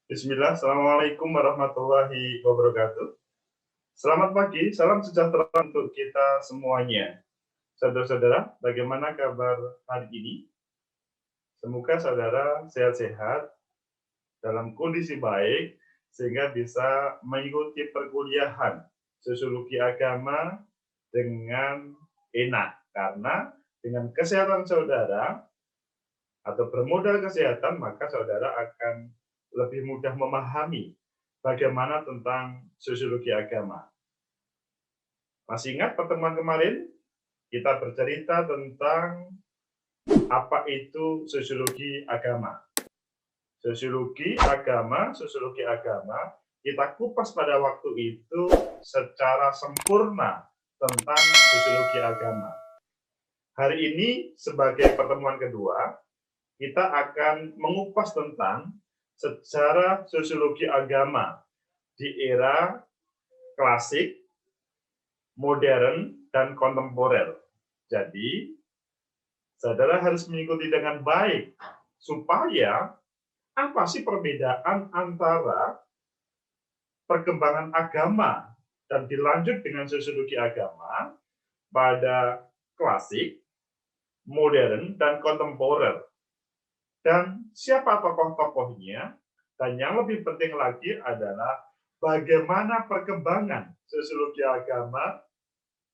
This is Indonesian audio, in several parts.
Bismillah, Assalamualaikum warahmatullahi wabarakatuh. Selamat pagi, salam sejahtera untuk kita semuanya. Saudara-saudara, bagaimana kabar hari ini? Semoga saudara sehat-sehat, dalam kondisi baik, sehingga bisa mengikuti perkuliahan sosiologi agama dengan enak. Karena dengan kesehatan saudara, atau bermodal kesehatan, maka saudara akan lebih mudah memahami bagaimana tentang sosiologi agama. Masih ingat pertemuan kemarin? Kita bercerita tentang apa itu sosiologi agama. Sosiologi agama, kita kupas pada waktu itu secara sempurna tentang sosiologi agama. Hari ini sebagai pertemuan kedua, kita akan mengupas tentang sejarah sosiologi agama di era klasik, modern, dan kontemporer. Jadi, saudara harus mengikuti dengan baik, supaya apa sih perbedaan antara perkembangan agama dan dilanjut dengan sosiologi agama pada klasik, modern, dan kontemporer. Dan siapa tokoh-tokohnya, dan yang lebih penting lagi adalah bagaimana perkembangan sosiologi agama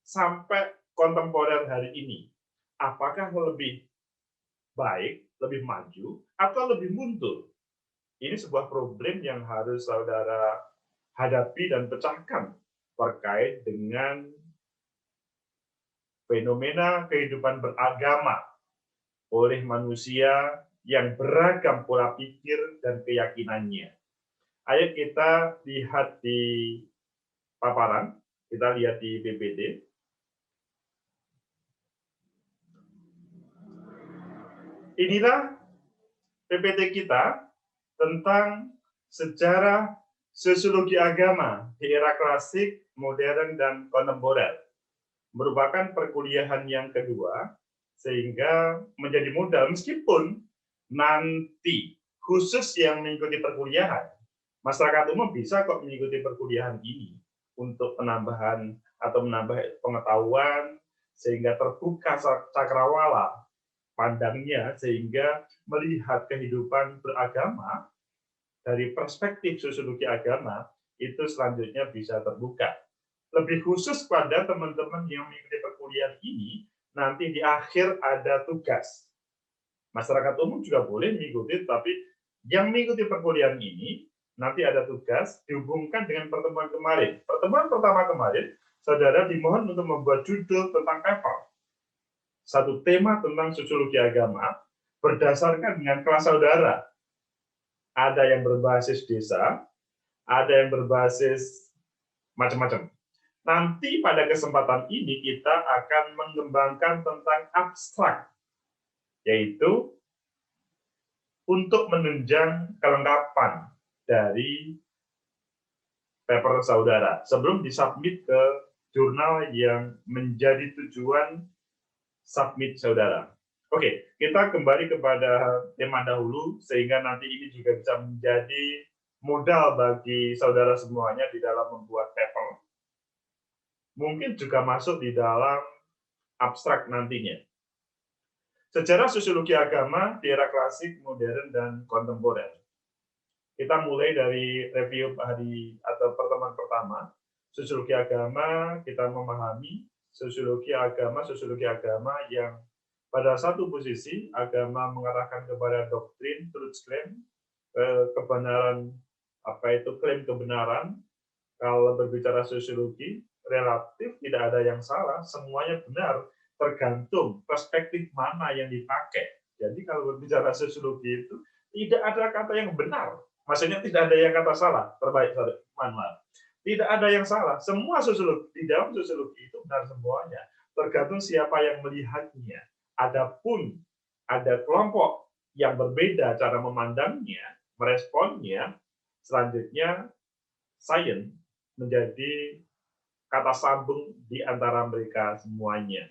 sampai kontemporer hari ini. Apakah lebih baik, lebih maju, atau lebih mundur? Ini sebuah problem yang harus saudara hadapi dan pecahkan terkait dengan fenomena kehidupan beragama oleh manusia yang beragam pola pikir dan keyakinannya. Ayo kita lihat di paparan, kita lihat di PPT. Inilah PPT kita tentang sejarah sosiologi agama di era klasik, modern, dan kontemporer. Merupakan perkuliahan yang kedua, sehingga menjadi modal meskipun nanti khusus yang mengikuti perkuliahan, masyarakat umum bisa kok mengikuti perkuliahan ini untuk penambahan atau menambah pengetahuan sehingga terbuka cakrawala pandangnya, sehingga melihat kehidupan beragama dari perspektif sosiologi agama itu selanjutnya bisa terbuka. Lebih khusus pada teman-teman yang mengikuti perkuliahan ini, nanti di akhir ada tugas. Masyarakat umum juga boleh mengikuti, tapi yang mengikuti perkuliahan ini nanti ada tugas dihubungkan dengan pertemuan kemarin. Pertemuan pertama kemarin, saudara dimohon untuk membuat judul tentang paper. Satu tema tentang sosiologi agama berdasarkan dengan kelas saudara. Ada yang berbasis desa, ada yang berbasis macam-macam. Nanti pada kesempatan ini kita akan mengembangkan tentang abstrak, yaitu untuk menunjang kelengkapan dari paper saudara sebelum disubmit ke jurnal yang menjadi tujuan submit saudara. Oke, kita kembali kepada tema dahulu sehingga nanti ini juga bisa menjadi modal bagi saudara semuanya di dalam membuat paper. Mungkin juga masuk di dalam abstrak nantinya. Sejarah sosiologi agama di era klasik, modern, dan kontemporer. Kita mulai dari review hari atau pertemuan pertama. Sosiologi agama, kita memahami sosiologi agama yang pada satu posisi agama mengarahkan kepada doktrin, truth claim, kebenaran, klaim kebenaran. Kalau berbicara sosiologi, relatif tidak ada yang salah, semuanya benar, tergantung perspektif mana yang dipakai. Jadi kalau berbicara sosiologi itu tidak ada kata yang benar, maksudnya tidak ada yang kata salah. Terbaik, manual. Tidak ada yang salah, semua sosiologi di dalam sosiologi itu benar semuanya, tergantung siapa yang melihatnya. Adapun ada kelompok yang berbeda cara memandangnya, meresponnya, selanjutnya sains menjadi kata sambung di antara mereka semuanya.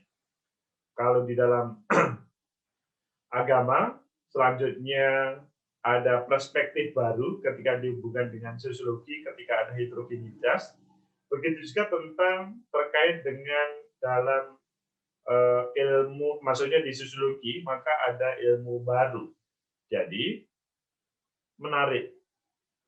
Kalau di dalam agama, selanjutnya ada perspektif baru ketika dihubungkan dengan sosiologi, ketika ada heterogenitas. Begitu juga tentang terkait dengan dalam ilmu, maksudnya di sosiologi, maka ada ilmu baru. Jadi, menarik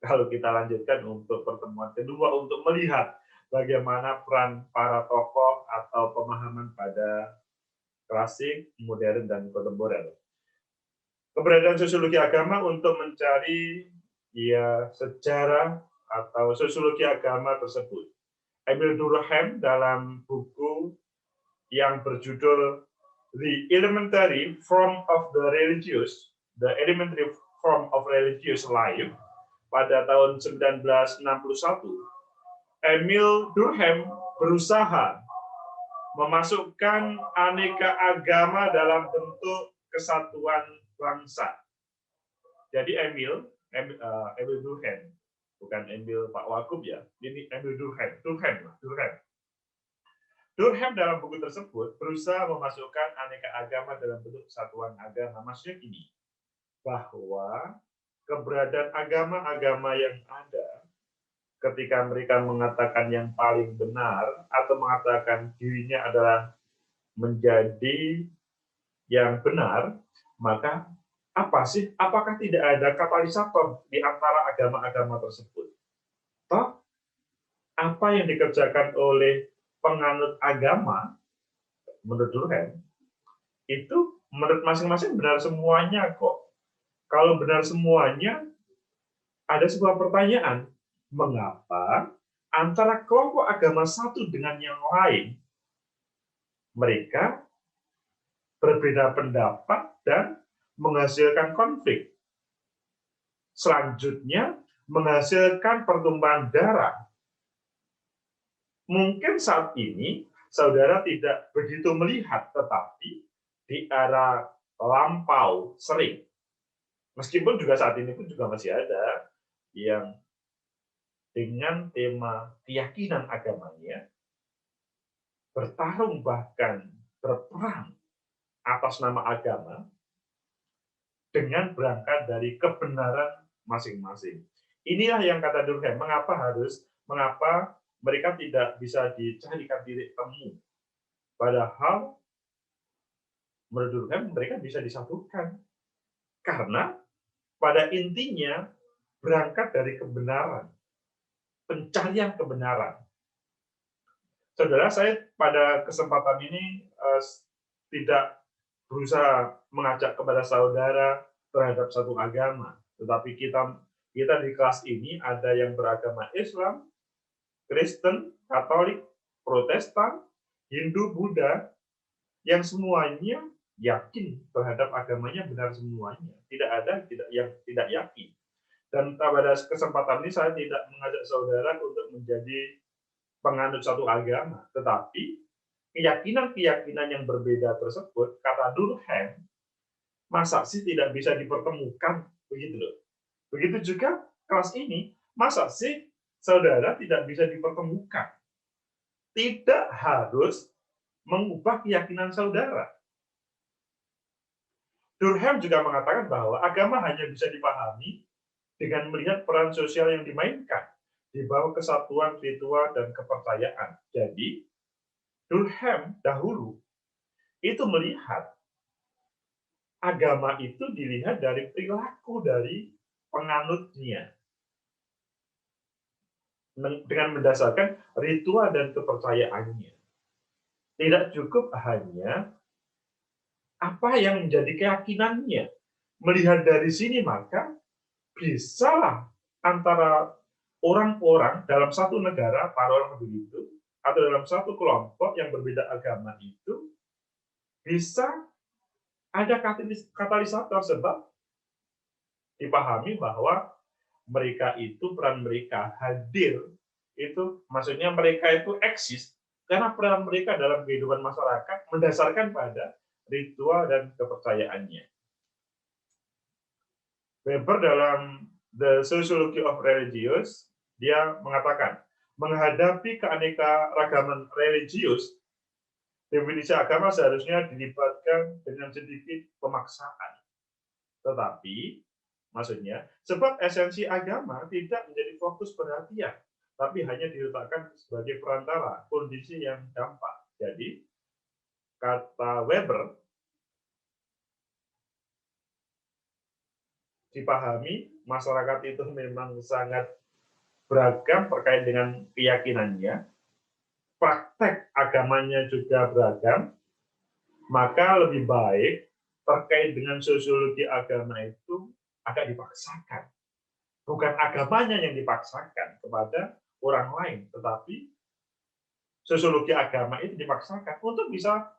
kalau kita lanjutkan untuk pertemuan kedua untuk melihat bagaimana peran para tokoh atau pemahaman pada klasik, modern, dan kontemporer. Keberadaan sosiologi agama untuk mencari sejarah atau sosiologi agama tersebut. Emil Durkheim dalam buku yang berjudul The Elementary Form of the Elementary Form of Religious Life pada tahun 1961, Emil Durkheim berusaha memasukkan aneka agama dalam bentuk kesatuan bangsa. Jadi Emil Durkheim, bukan Emil Pak Wagub ya, ini Emil Durkheim. Durkheim dalam buku tersebut berusaha memasukkan aneka agama dalam bentuk kesatuan agama. Maksudnya ini, bahwa keberadaan agama-agama yang ada ketika mereka mengatakan yang paling benar atau mengatakan dirinya adalah menjadi yang benar, maka apa sih? Apakah tidak ada katalisator di antara agama-agama tersebut? Toh, apa yang dikerjakan oleh penganut agama, menurut Durkheim, itu menurut masing-masing benar semuanya kok. Kalau benar semuanya, ada sebuah pertanyaan, mengapa antara kelompok agama satu dengan yang lain, mereka berbeda pendapat dan menghasilkan konflik. Selanjutnya, menghasilkan pertumpahan darah. Mungkin saat ini, saudara tidak begitu melihat, tetapi di era lampau sering. Meskipun juga saat ini pun juga masih ada yang dengan tema keyakinan agamanya bertarung bahkan berperang atas nama agama dengan berangkat dari kebenaran masing-masing. Inilah yang kata Durkheim, mengapa mereka tidak bisa dicarikan titik temu. Padahal menurut Durkheim mereka bisa disatukan. Karena pada intinya berangkat dari kebenaran. Pencarian kebenaran. Saudara, saya pada kesempatan ini tidak berusaha mengajak kepada saudara terhadap satu agama. Tetapi kita di kelas ini ada yang beragama Islam, Kristen, Katolik, Protestan, Hindu, Buddha, yang semuanya yakin terhadap agamanya benar semuanya. Tidak ada yang tidak yakin. Dan pada kesempatan ini saya tidak mengajak saudara untuk menjadi penganut satu agama, tetapi keyakinan-keyakinan yang berbeda tersebut, kata Durkheim, masa sih tidak bisa dipertemukan, begitu loh. Begitu juga kelas ini, masa sih saudara tidak bisa dipertemukan. Tidak harus mengubah keyakinan saudara. Durkheim juga mengatakan bahwa agama hanya bisa dipahami dengan melihat peran sosial yang dimainkan di bawah kesatuan ritual dan kepercayaan. Jadi, Durkheim dahulu itu melihat agama itu dilihat dari perilaku dari penganutnya. Dengan mendasarkan ritual dan kepercayaannya. Tidak cukup hanya apa yang menjadi keyakinannya. Melihat dari sini maka bisalah antara orang-orang dalam satu negara, para orang begitu, atau dalam satu kelompok yang berbeda agama itu, bisa ada katalisator sebab dipahami bahwa mereka itu, peran mereka hadir, itu maksudnya mereka itu eksis, karena peran mereka dalam kehidupan masyarakat mendasarkan pada ritual dan kepercayaannya. Weber dalam The Sociology of Religious, dia mengatakan, menghadapi keanekaragaman religius, definisi agama seharusnya dilibatkan dengan sedikit pemaksaan. Tetapi, Maksudnya, sebab esensi agama tidak menjadi fokus perhatian, tapi hanya diletakkan sebagai perantara, kondisi yang dampak. Jadi, kata Weber dipahami masyarakat itu memang sangat beragam terkait dengan keyakinannya, praktek agamanya juga beragam, maka lebih baik terkait dengan sosiologi agama itu agak dipaksakan. Bukan agamanya yang dipaksakan kepada orang lain, tetapi sosiologi agama itu dipaksakan untuk bisa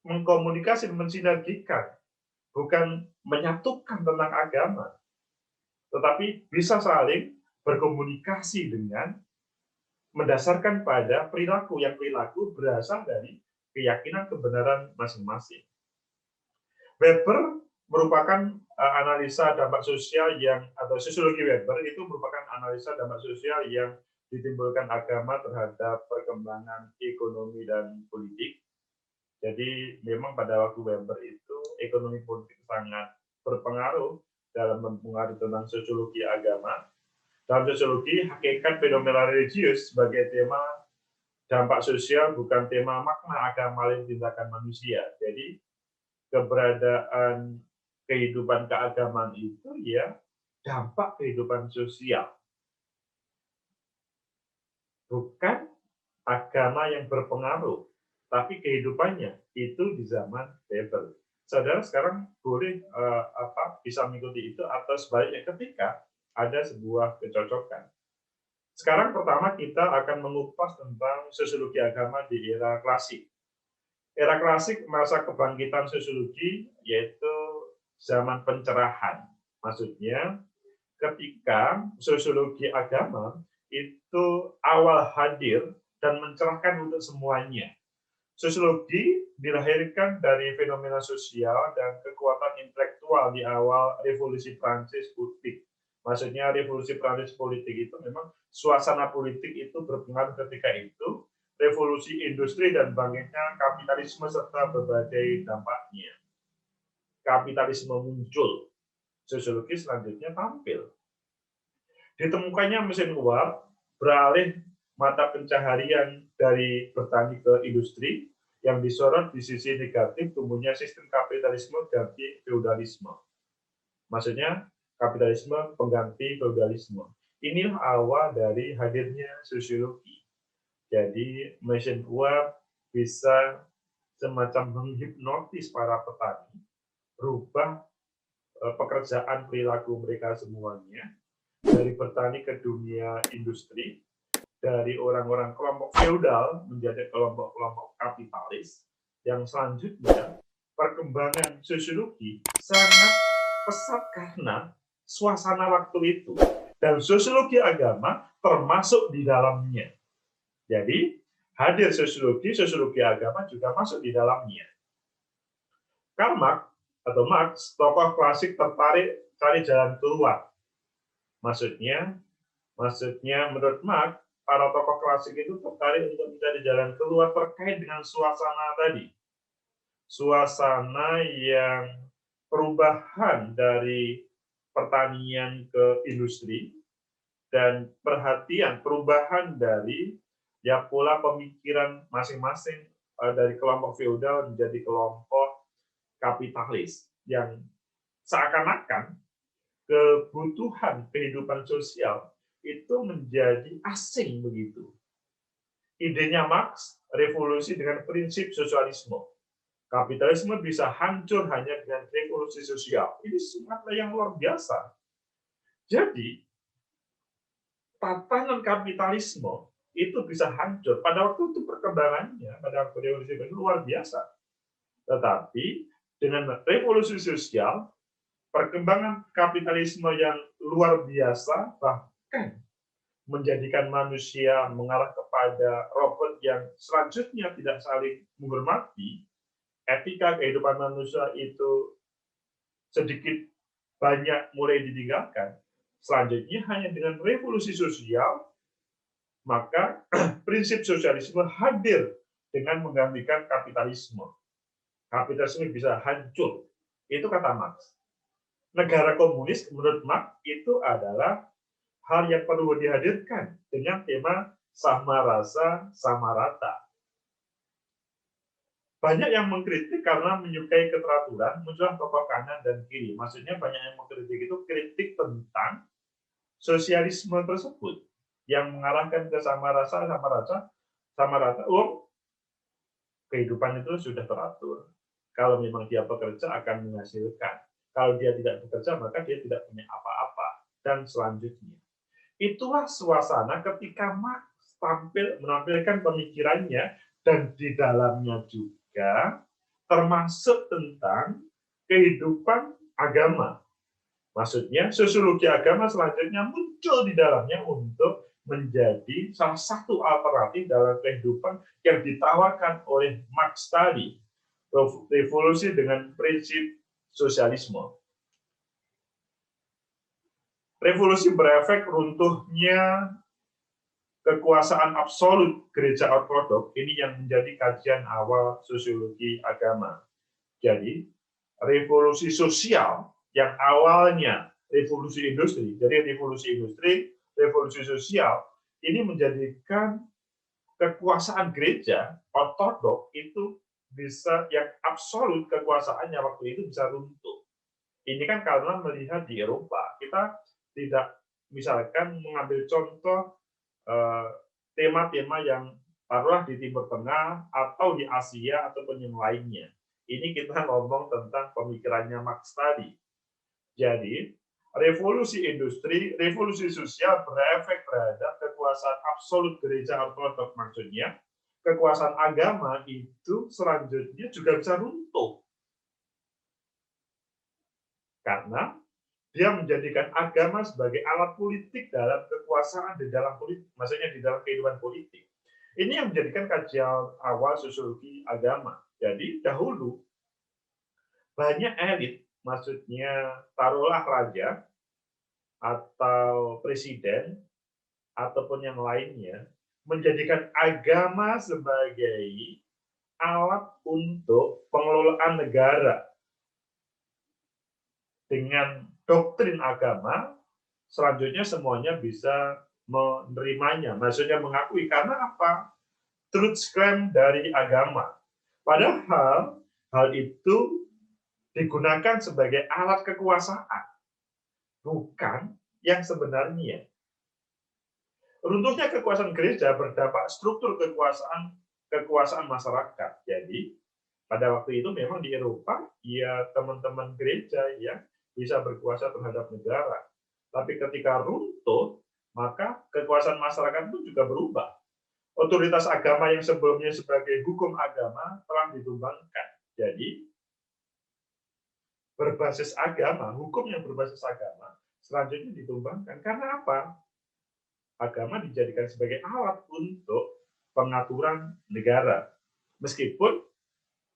mengkomunikasi, mensinergikan, bukan menyatukan tentang agama, tetapi bisa saling berkomunikasi dengan mendasarkan pada perilaku yang perilaku berasal dari keyakinan kebenaran masing-masing. Weber merupakan analisa dampak sosial yang, atau sosiologi Weber itu merupakan analisa dampak sosial yang ditimbulkan agama terhadap perkembangan ekonomi dan politik. Jadi memang pada waktu Weber itu ekonomi politik sangat berpengaruh dalam mempengaruhi tentang sosiologi agama. Dalam sosiologi, hakikat fenomena religius sebagai tema dampak sosial bukan tema makna agama lain tindakan manusia. Jadi keberadaan kehidupan keagamaan itu ya dampak kehidupan sosial. Bukan agama yang berpengaruh, tapi kehidupannya itu di zaman Weber. Saudara sekarang boleh bisa mengikuti itu atau sebaliknya ketika ada sebuah kecocokan. Sekarang pertama kita akan mengupas tentang sosiologi agama di era klasik. Era klasik masa kebangkitan sosiologi yaitu zaman pencerahan. Maksudnya ketika sosiologi agama itu awal hadir dan mencerahkan untuk semuanya. Sosiologi dilahirkan dari fenomena sosial dan kekuatan intelektual di awal revolusi Prancis Putih. Maksudnya revolusi Prancis politik itu memang suasana politik itu berpengaruh ketika itu, revolusi industri dan bangkitnya kapitalisme serta berbagai dampaknya. Kapitalisme muncul, sosiologi selanjutnya tampil. Ditemukannya mesin uap, beralih mata pencaharian dari bertani ke industri, yang disorot di sisi negatif tumbuhnya sistem kapitalisme ganti feudalisme. Maksudnya kapitalisme pengganti feudalisme. Inilah awal dari hadirnya sosiologi. Jadi mesin uap bisa semacam menghipnotis para petani, berubah pekerjaan perilaku mereka semuanya, dari bertani ke dunia industri, dari orang-orang kelompok feudal menjadi kelompok-kelompok kapitalis, yang selanjutnya perkembangan sosiologi sangat pesat karena suasana waktu itu. Dan sosiologi agama termasuk di dalamnya. Jadi, hadir sosiologi agama juga masuk di dalamnya. Karl Marx, tokoh klasik tertarik cari jalan keluar. Maksudnya menurut Marx, para tokoh klasik itu tertarik untuk mencari jalan keluar terkait dengan suasana tadi. Suasana yang perubahan dari pertanian ke industri dan perhatian perubahan dari ya pola pemikiran masing-masing dari kelompok feodal menjadi kelompok kapitalis yang seakan-akan kebutuhan kehidupan sosial itu menjadi asing begitu. Idenya Marx, revolusi dengan prinsip sosialisme. Kapitalisme bisa hancur hanya dengan revolusi sosial. Ini sangatlah yang luar biasa. Jadi, tatanan kapitalisme itu bisa hancur. Pada waktu itu perkembangannya, pada waktu revolusi itu luar biasa. Tetapi, dengan revolusi sosial, perkembangan kapitalisme yang luar biasa, bahkan menjadikan manusia mengarah kepada robot yang selanjutnya tidak saling menghormati, etika kehidupan manusia itu sedikit banyak mulai ditinggalkan. Selanjutnya hanya dengan revolusi sosial, maka prinsip sosialisme hadir dengan menggantikan kapitalisme. Kapitalisme bisa hancur. Itu kata Marx. negara komunis menurut Marx itu adalah hal yang perlu dihadirkan dengan tema sama rasa, sama rata. Banyak yang mengkritik karena menyukai keteraturan, muncullah tokoh kanan dan kiri. Maksudnya banyak yang mengkritik itu kritik tentang sosialisme tersebut yang mengarahkan ke sama rasa, sama rata. Oh, kehidupan itu sudah teratur. Kalau memang dia bekerja akan menghasilkan. Kalau dia tidak bekerja maka dia tidak punya apa-apa. Dan selanjutnya. Itulah suasana ketika Marx menampilkan pemikirannya dan di dalamnya juga termasuk tentang kehidupan agama. Maksudnya sosiologi agama selanjutnya muncul di dalamnya untuk menjadi salah satu alternatif dalam kehidupan yang ditawarkan oleh Marx tadi. Revolusi dengan prinsip sosialisme. Revolusi berefek runtuhnya kekuasaan absolut gereja ortodoks, ini yang menjadi kajian awal sosiologi agama. Jadi, revolusi sosial yang awalnya revolusi industri, jadi revolusi industri, revolusi sosial, ini menjadikan kekuasaan gereja ortodoks itu bisa, yang absolut kekuasaannya waktu itu bisa runtuh. Ini kan karena melihat di Eropa, kita tidak misalkan mengambil contoh tema-tema yang taruhlah di Timur Tengah atau di Asia ataupun yang lainnya. Ini kita ngomong tentang pemikirannya Marx tadi. Jadi, revolusi industri, revolusi sosial berefek terhadap kekuasaan absolut gereja ortodoks, maksudnya kekuasaan agama itu selanjutnya juga bisa runtuh. Karena dia menjadikan agama sebagai alat politik dalam kekuasaan di dalam politik, maksudnya di dalam kehidupan politik. Ini yang menjadikan kajian awal sosiologi agama. Jadi dahulu banyak elit, maksudnya taruhlah raja atau presiden ataupun yang lainnya, menjadikan agama sebagai alat untuk pengelolaan negara. Dengan doktrin agama, selanjutnya semuanya bisa menerimanya, maksudnya mengakui. Karena apa? Truth claim dari agama. Padahal hal itu digunakan sebagai alat kekuasaan, bukan yang sebenarnya. Runtuhnya kekuasaan gereja berdampak struktur kekuasaan masyarakat. Jadi pada waktu itu memang di Eropa, ya teman-teman gereja yang bisa berkuasa terhadap negara. Tapi ketika runtuh, maka kekuasaan masyarakat itu juga berubah. Otoritas agama yang sebelumnya sebagai hukum agama telah ditumbangkan. Jadi, berbasis agama, hukum yang berbasis agama, selanjutnya ditumbangkan. Karena apa? Agama dijadikan sebagai alat untuk pengaturan negara. Meskipun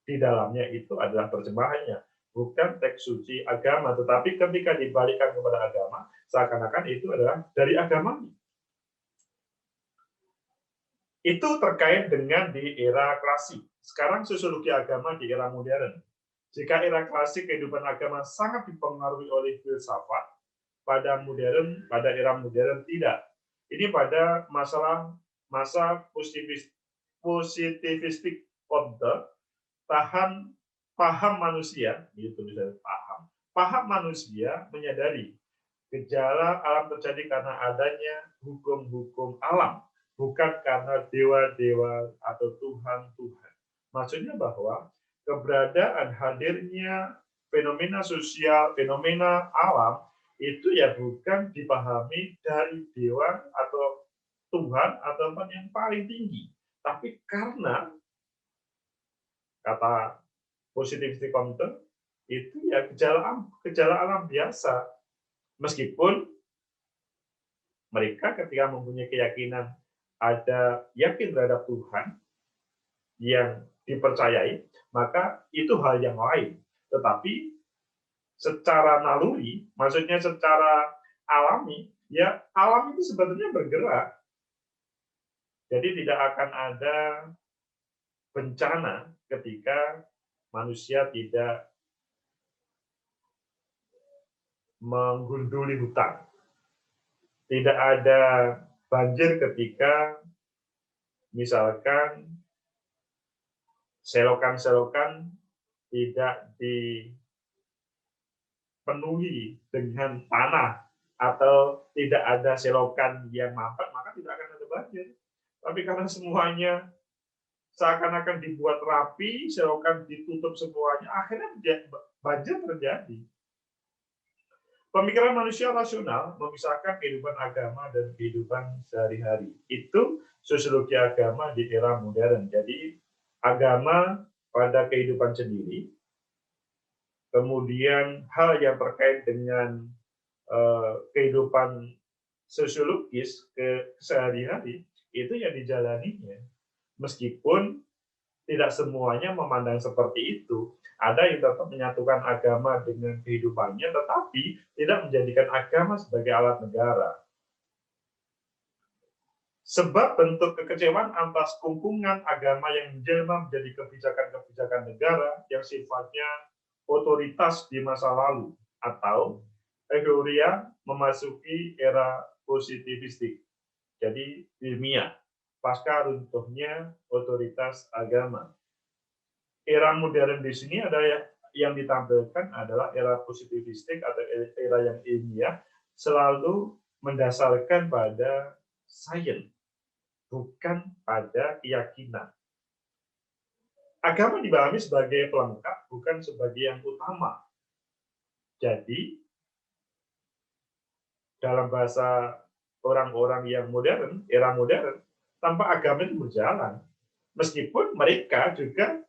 di dalamnya itu adalah terjemahannya, bukan teks suci agama, tetapi ketika dibalikkan kepada agama, seakan-akan itu adalah dari agamanya. Itu terkait dengan di era klasik. Sekarang sosiologi agama di era modern. Jika era klasik kehidupan agama sangat dipengaruhi oleh filsafat, pada era modern tidak. Ini pada masa positivistik order, paham manusia, itu bisa paham manusia menyadari gejala alam terjadi karena adanya hukum-hukum alam, bukan karena dewa-dewa atau Tuhan-Tuhan. Maksudnya bahwa keberadaan hadirnya fenomena sosial, fenomena alam, itu ya bukan dipahami dari dewa atau Tuhan atau yang paling tinggi, tapi karena kata positivity content itu ya gejala alam biasa. Meskipun mereka ketika mempunyai keyakinan ada yakin terhadap Tuhan yang dipercayai, maka itu hal yang lain. Tetapi secara naluri, maksudnya secara alami, ya alam itu sebetulnya bergerak. Jadi tidak akan ada bencana ketika manusia tidak menggunduli hutan. Tidak ada banjir ketika misalkan selokan-selokan tidak dipenuhi dengan tanah atau tidak ada selokan yang mampet, maka tidak akan ada banjir. Tapi karena semuanya seakan-akan dibuat rapi, selokan ditutup semuanya, akhirnya banjir terjadi. Pemikiran manusia rasional memisahkan kehidupan agama dan kehidupan sehari-hari. Itu sosiologi agama di era modern. Jadi agama pada kehidupan sendiri, kemudian hal yang terkait dengan kehidupan sosiologis sehari-hari itu yang dijalaninya. Meskipun tidak semuanya memandang seperti itu. Ada yang tetap menyatukan agama dengan kehidupannya, tetapi tidak menjadikan agama sebagai alat negara. Sebab bentuk kekecewaan atas kungkungan agama yang menjelma menjadi kebijakan-kebijakan negara yang sifatnya otoritas di masa lalu, atau euforia memasuki era positivistik, jadi ilmiah, pasca runtuhnya otoritas agama. Era modern di sini ada yang ditampilkan adalah era positivistik atau era yang ilmiah, selalu mendasarkan pada sains, bukan pada keyakinan. Agama dipahami sebagai pelengkap, bukan sebagai yang utama. Jadi, dalam bahasa orang-orang yang modern, era modern, tanpa agama itu berjalan. Meskipun mereka juga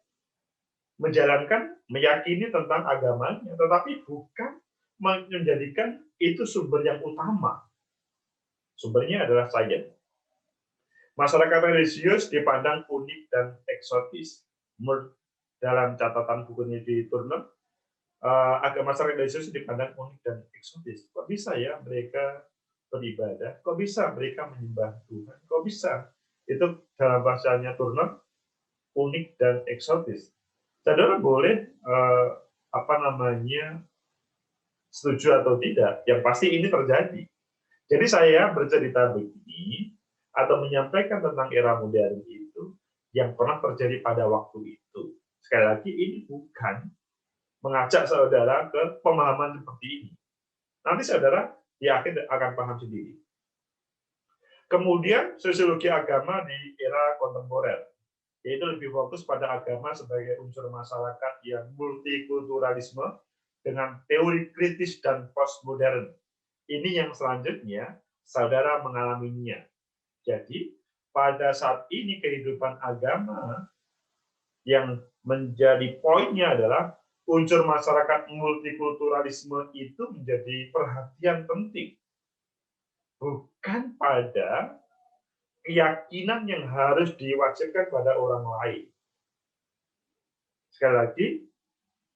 menjalankan, meyakini tentang agamanya, tetapi bukan menjadikan itu sumber yang utama. Sumbernya adalah sains. Masyarakat religius dipandang unik dan eksotis. Dalam catatan bukunya di Turner, agama masyarakat religius dipandang unik dan eksotis. Kok bisa ya mereka beribadah? Kok bisa mereka menyembah Tuhan? Kok bisa? Itu dalam bahasanya Turner, unik dan eksotis. Saudara boleh setuju atau tidak, yang pasti ini terjadi. Jadi saya bercerita begini atau menyampaikan tentang era modern itu yang pernah terjadi pada waktu itu. Sekali lagi, ini bukan mengajak saudara ke pemahaman seperti ini. Nanti saudara di akhir akan paham sendiri. Kemudian sosiologi agama di era kontemporer, yaitu lebih fokus pada agama sebagai unsur masyarakat yang multikulturalisme dengan teori kritis dan postmodern. Ini yang selanjutnya saudara mengalaminya. Jadi, pada saat ini kehidupan agama yang menjadi poinnya adalah unsur masyarakat multikulturalisme itu menjadi perhatian penting. Bukan pada keyakinan yang harus diwajibkan pada orang lain. Sekali lagi,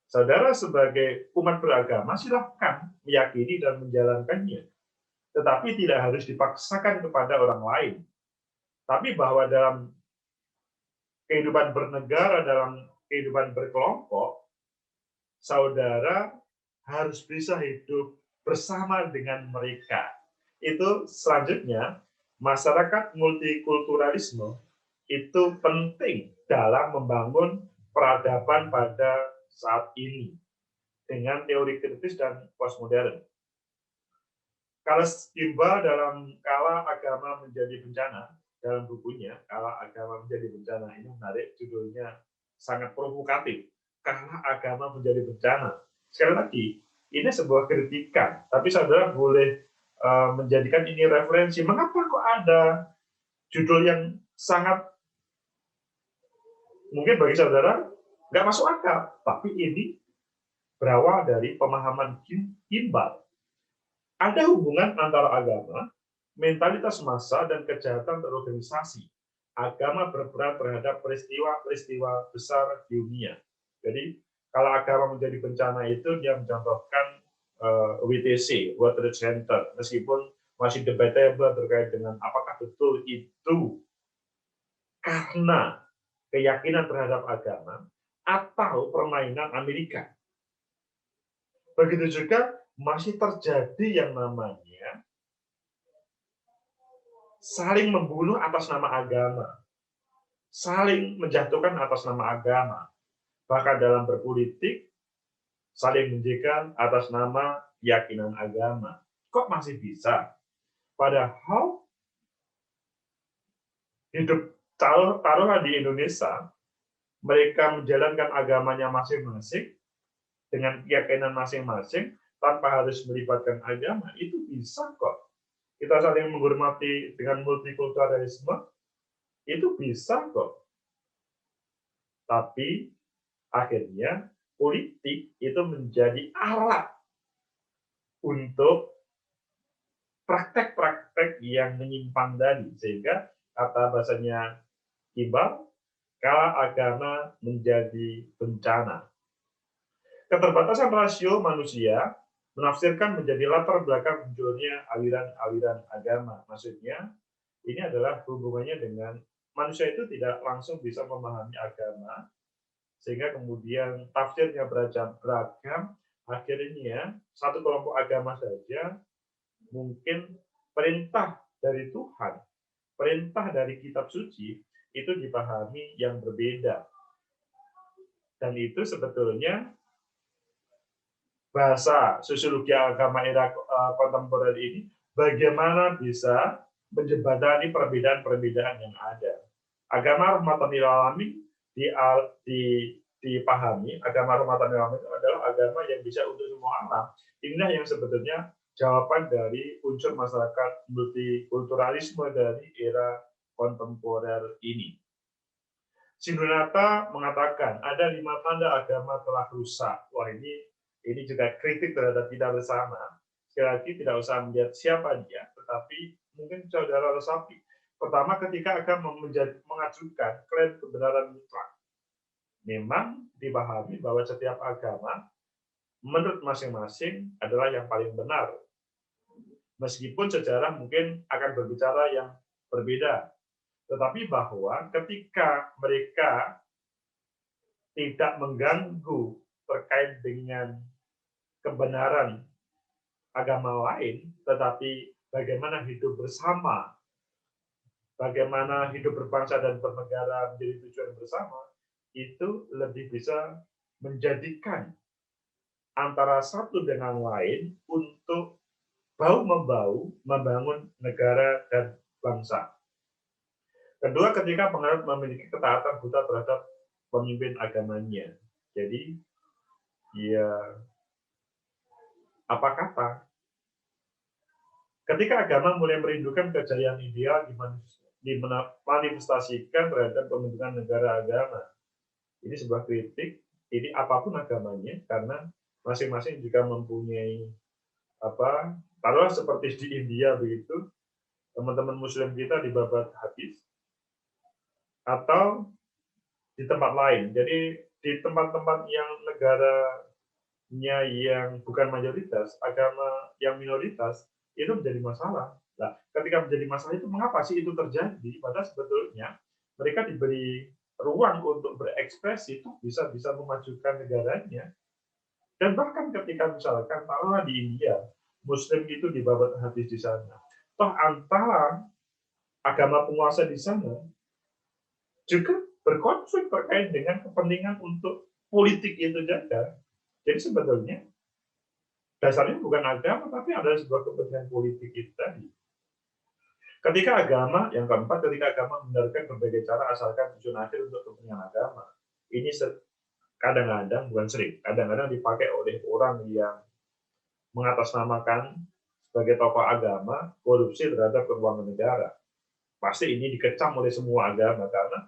saudara sebagai umat beragama silahkan meyakini dan menjalankannya. Tetapi tidak harus dipaksakan kepada orang lain. Tapi bahwa dalam kehidupan bernegara, dalam kehidupan berkelompok, saudara harus bisa hidup bersama dengan mereka. Itu selanjutnya, masyarakat multikulturalisme itu penting dalam membangun peradaban pada saat ini dengan teori kritis dan postmodern. Carles Kimball dalam Kala Agama Menjadi Bencana, dalam bukunya Kala Agama Menjadi Bencana, ini menarik, judulnya sangat provokatif. Kala agama menjadi bencana. Sekali lagi, ini sebuah kritikan, tapi saudara boleh menjadikan ini referensi. Mengapa kok ada judul yang sangat mungkin bagi saudara nggak masuk akal, tapi ini berawal dari pemahaman Kimball. Ada hubungan antara agama, mentalitas massa, dan kejahatan terorganisasi. Agama berperan terhadap peristiwa-peristiwa besar di dunia. Jadi, kalau agama menjadi bencana itu, dia mencontohkan WTC, World Trade Center, meskipun masih debatable terkait dengan apakah betul itu karena keyakinan terhadap agama atau permainan Amerika. Begitu juga masih terjadi yang namanya saling membunuh atas nama agama, saling menjatuhkan atas nama agama, bahkan dalam berpolitik saling menjegal atas nama keyakinan agama. Kok masih bisa? Padahal hidup taruhlah di Indonesia, mereka menjalankan agamanya masing-masing dengan keyakinan masing-masing tanpa harus melibatkan agama, itu bisa kok. Kita saling menghormati dengan multikulturalisme, itu bisa kok. Tapi akhirnya politik itu menjadi alat untuk praktek-praktek yang menyimpang tadi, sehingga kata bahasanya Iqbal, kala agama menjadi bencana. Keterbatasan rasio manusia menafsirkan menjadi latar belakang munculnya aliran-aliran agama. Maksudnya, ini adalah hubungannya dengan manusia itu tidak langsung bisa memahami agama, sehingga kemudian tafsirnya beragam, akhirnya satu kelompok agama saja mungkin perintah dari Tuhan, perintah dari kitab suci itu dipahami yang berbeda. Dan itu sebetulnya bahasa sosiologi agama era kontemporer ini bagaimana bisa menjembatani perbedaan-perbedaan yang ada. Agama rahmatan lil alamin dipahami, agama rahmatan lil alamin itu adalah agama yang bisa untuk semua alam. Inilah yang sebetulnya jawaban dari unsur masyarakat multikulturalisme dari era kontemporer ini. Sindunata mengatakan ada 5 tanda agama telah rusak. Wah, ini juga kritik terhadap kita bersama. Sekali lagi tidak usah melihat siapa dia, tetapi mungkin saudara resapi. Pertama, ketika agama mengajukan klaim kebenaran mutlak. Memang dipahami bahwa setiap agama menurut masing-masing adalah yang paling benar. Meskipun sejarah mungkin akan berbicara yang berbeda. Tetapi bahwa ketika mereka tidak mengganggu terkait dengan kebenaran agama lain, tetapi bagaimana hidup bersama, bagaimana hidup berbangsa dan bernegara menjadi tujuan bersama, itu lebih bisa menjadikan antara satu dengan lain untuk bahu-membahu membangun negara dan bangsa. Kedua, ketika penganut memiliki ketaatan buta terhadap pemimpin agamanya. Jadi, ya apa kata? Ketika agama mulai merindukan kejayaan ideal dimanifestasikan terhadap pembentukan negara agama. Ini sebuah kritik, ini apapun agamanya, karena masing-masing juga mempunyai taruhlah seperti di India begitu, teman-teman Muslim kita dibabat habis, atau di tempat lain. Jadi di tempat-tempat yang negaranya yang bukan mayoritas, agama yang minoritas, itu menjadi masalah. Nah, ketika menjadi masalah itu mengapa sih itu terjadi? Padahal sebetulnya mereka diberi ruang untuk berekspresi itu bisa memajukan negaranya. Dan bahkan ketika misalkan taruhlah di India, Muslim itu dibabat habis di sana. Toh antara agama penguasa di sana juga berkonflik terkait dengan kepentingan untuk politik itu juga. Jadi sebetulnya dasarnya bukan agama, tapi adalah sebuah kepentingan politik itu tadi. Ketika agama, yang keempat, ketika agama membenarkan berbagai cara asalkan tujuan akhir untuk kepentingan agama. Ini kadang-kadang, bukan sering, kadang-kadang dipakai oleh orang yang mengatasnamakan sebagai tokoh agama korupsi terhadap keuangan negara. Pasti ini dikecam oleh semua agama, karena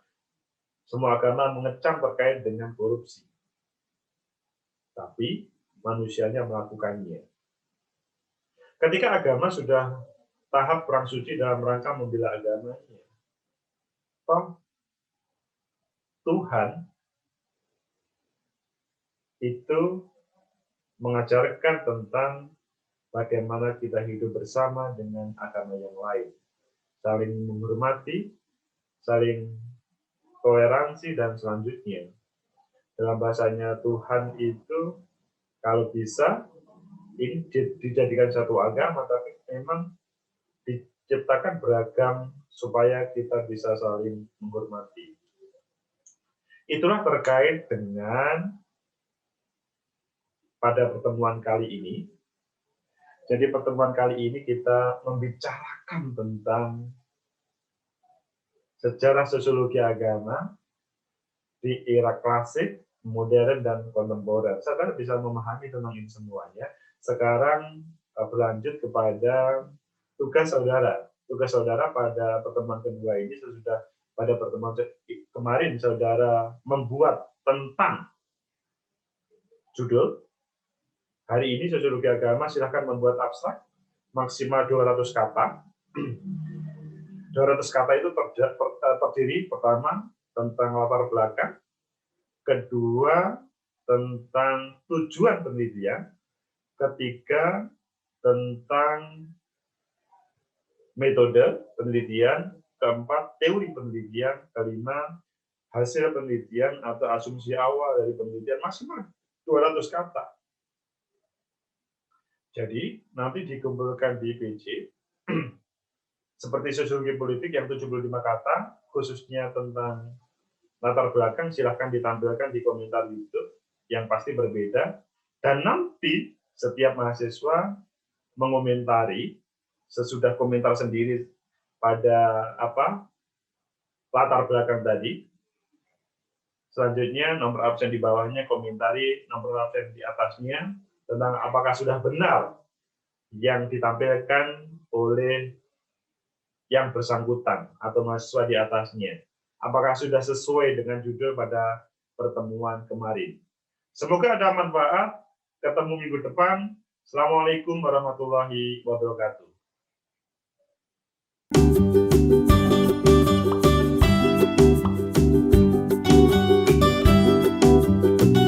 semua agama mengecam terkait dengan korupsi. Tapi manusianya melakukannya. Ketika agama sudah tahap perang suci dalam rangka membela agamanya, toh Tuhan itu mengajarkan tentang bagaimana kita hidup bersama dengan agama yang lain. Saling menghormati, saling toleransi, dan selanjutnya. Dalam bahasanya Tuhan itu, kalau bisa, ini dijadikan satu agama, tapi memang diciptakan beragam supaya kita bisa saling menghormati. Itulah terkait dengan pada pertemuan kali ini. Jadi pertemuan kali ini kita membicarakan tentang sejarah sosiologi agama di era klasik, modern, dan kontemporer. Saudara bisa memahami tentang ini semuanya. Sekarang berlanjut kepada tugas saudara. Tugas saudara pada pertemuan kedua ini sesudah pada pertemuan kemarin saudara membuat tentang judul. Hari ini sosiologi agama silahkan membuat abstrak maksimal 200 kata. 200 kata itu terdiri pertama tentang latar belakang, kedua tentang tujuan penelitian, ketiga tentang metode penelitian, keempat teori penelitian, kelima hasil penelitian atau asumsi awal dari penelitian, maksimal 200 kata. Jadi nanti dikumpulkan di PC seperti sosiologi politik yang 75 kata, khususnya tentang latar belakang, silahkan ditampilkan di komentar YouTube yang pasti berbeda. Dan nanti setiap mahasiswa mengomentari sesudah komentar sendiri pada latar belakang tadi. Selanjutnya nomor absen di bawahnya komentari nomor absen di atasnya tentang apakah sudah benar yang ditampilkan oleh yang bersangkutan atau mahasiswa di atasnya. Apakah sudah sesuai dengan judul pada pertemuan kemarin. Semoga ada manfaat. Ketemu minggu depan. Assalamualaikum warahmatullahi wabarakatuh.